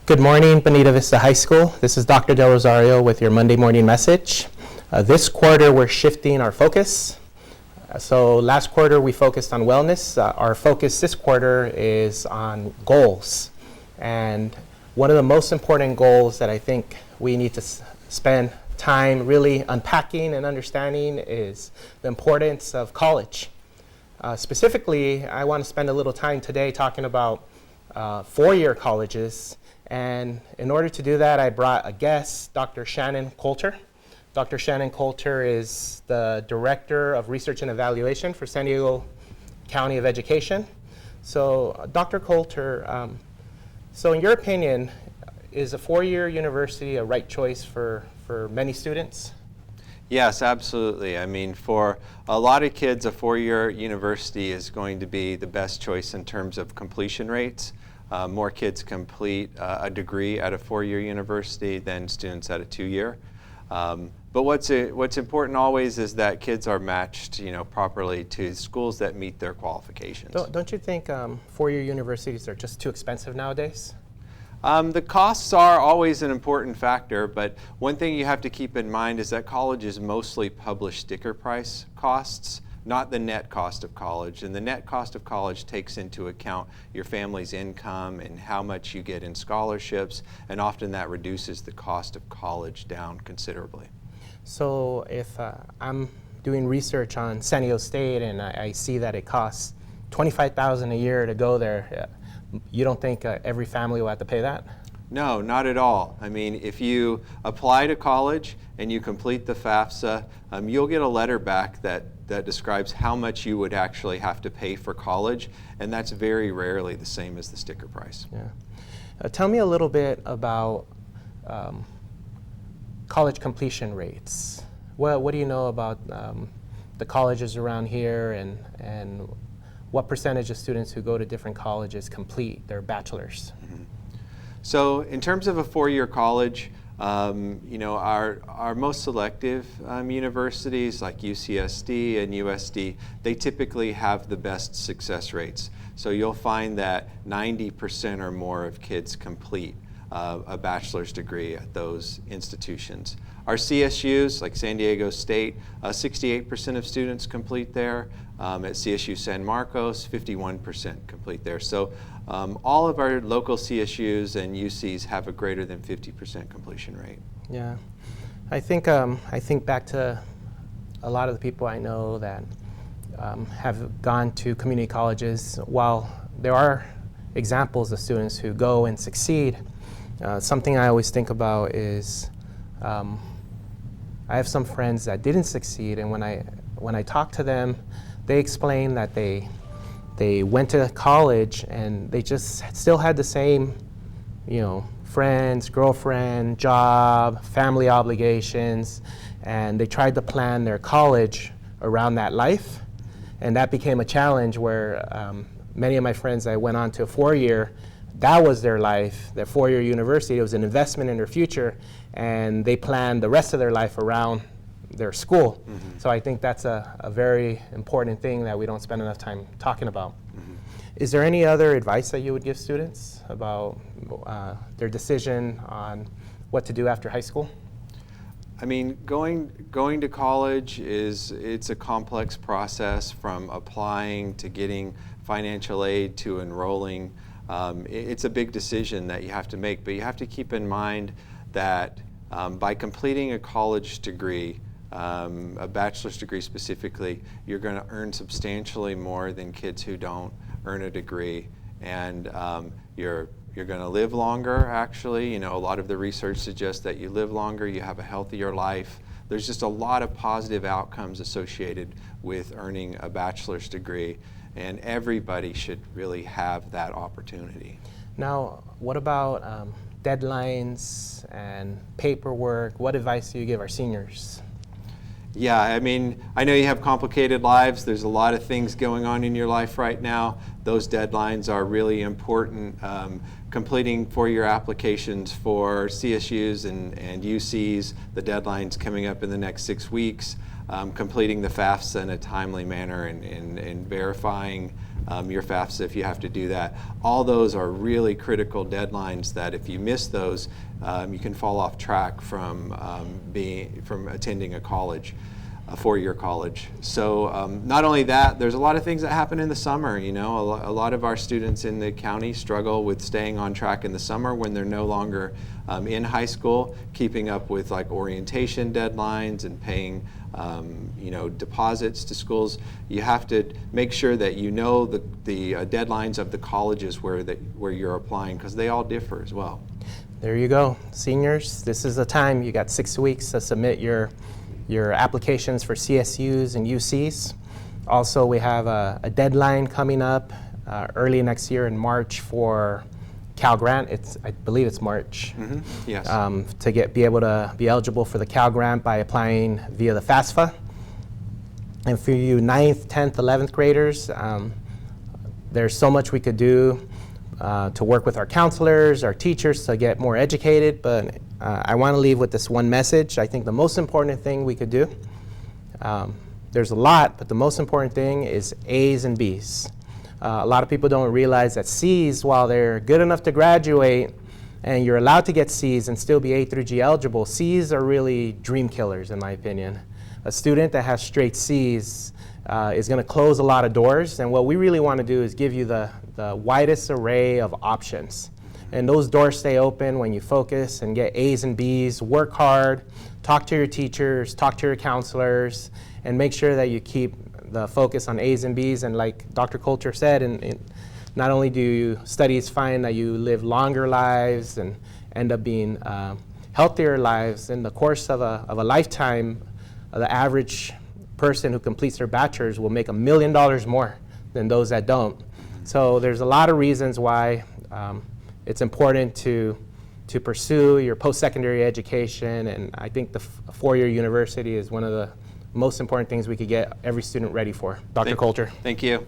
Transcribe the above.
Good morning, Bonita Vista High School. This is Dr. Del Rosario with your Monday morning message. This quarter, we're shifting our focus. So last quarter, we focused on wellness. Our focus this quarter is on goals. And one of the most important goals that I think we need to spend time really unpacking and understanding is the importance of college. Specifically, I want to spend a little time today talking about four-year colleges. And in order to do that, I brought a guest, Dr. Shannon Coulter. Dr. Shannon Coulter is the Director of Research and Evaluation for San Diego County of Education. So, Dr. Coulter, so in your opinion, is a four-year university a right choice for many students? Yes, absolutely. I mean, for a lot of kids, a four-year university is going to be the best choice in terms of completion rates. More kids complete a degree at a four-year university than students at a two-year. But what's important always is that kids are matched, properly to schools that meet their qualifications. Don't you think four-year universities are just too expensive nowadays? The costs are always an important factor, but one thing you have to keep in mind is that college is mostly published sticker price costs, not the net cost of college. And the net cost of college takes into account your family's income and how much you get in scholarships, and often that reduces the cost of college down considerably. So if I'm doing research on San Diego State and I see that it costs $25,000 a year to go there, you don't think every family will have to pay that? No, not at all. I mean, if you apply to college and you complete the FAFSA, you'll get a letter back that describes how much you would actually have to pay for college, and that's very rarely the same as the sticker price. Yeah. Tell me a little bit about college completion rates. What do you know about the colleges around here, and what percentage of students who go to different colleges complete their bachelor's? Mm-hmm. So in terms of a four-year college, our most selective universities like UCSD and USD, they typically have the best success rates. So you'll find that 90% or more of kids complete a bachelor's degree at those institutions. Our CSUs, like San Diego State, 68% of students complete there. At CSU San Marcos, 51% complete there. So all of our local CSUs and UCs have a greater than 50% completion rate. Yeah, I think back to a lot of the people I know that have gone to community colleges. While there are examples of students who go and succeed, something I always think about is I have some friends that didn't succeed, and when I talk to them, they explain that they went to college and they just still had the same, friends, girlfriend, job, family obligations, and they tried to plan their college around that life, and that became a challenge where many of my friends that went on to a four-year, that was their life, their four-year university. It was an investment in their future, and they planned the rest of their life around their school. Mm-hmm. So I think that's a very important thing that we don't spend enough time talking about. Mm-hmm. Is there any other advice that you would give students about their decision on what to do after high school? I mean, going to college it's a complex process, from applying to getting financial aid to enrolling. It's a big decision that you have to make, but you have to keep in mind that by completing a college degree, a bachelor's degree specifically, you're going to earn substantially more than kids who don't earn a degree, and you're going to live longer. Actually, a lot of the research suggests that you live longer, you have a healthier life. There's just a lot of positive outcomes associated with earning a bachelor's degree, and everybody should really have that opportunity. Now, what about deadlines and paperwork? What advice do you give our seniors? Yeah, I mean, I know you have complicated lives. There's a lot of things going on in your life right now. Those deadlines are really important. Completing four-year applications for CSUs and UCs, the deadline's coming up in the next 6 weeks. Completing the FAFSA in a timely manner and verifying your FAFSA if you have to do that. All those are really critical deadlines that if you miss those, you can fall off track from attending a college. A four-year college. So not only that, there's a lot of things that happen in the summer. You know, a lot of our students in the county struggle with staying on track in the summer when they're no longer in high school, keeping up with like orientation deadlines and paying you know, deposits to schools. You have to make sure that you know the deadlines of the colleges where you're applying, because they all differ as well. There you go. Seniors, this is the time. You got 6 weeks to submit your applications for CSUs and UCs. Also, we have a deadline coming up early next year in March for Cal Grant. I believe it's March. Mm-hmm. Yes. To be able to be eligible for the Cal Grant by applying via the FAFSA. And for you 9th, 10th, 11th graders, there's so much we could do to work with our counselors, our teachers to get more educated, but I want to leave with this one message. I think the most important thing we could do, there's a lot, but the most important thing is A's and B's. A lot of people don't realize that C's, while they're good enough to graduate and you're allowed to get C's and still be A through G eligible, C's are really dream killers in my opinion. A student that has straight C's is going to close a lot of doors, and what we really want to do is give you the widest array of options. And those doors stay open when you focus and get A's and B's, work hard, talk to your teachers, talk to your counselors, and make sure that you keep the focus on A's and B's. And like Dr. Coulter said, and not only do studies find that you live longer lives and end up being healthier lives, in the course of a lifetime, the average person who completes their bachelor's will make $1 million more than those that don't. So there's a lot of reasons why it's important to pursue your post-secondary education, and I think the four-year university is one of the most important things we could get every student ready for. Dr. Coulter. Thank you.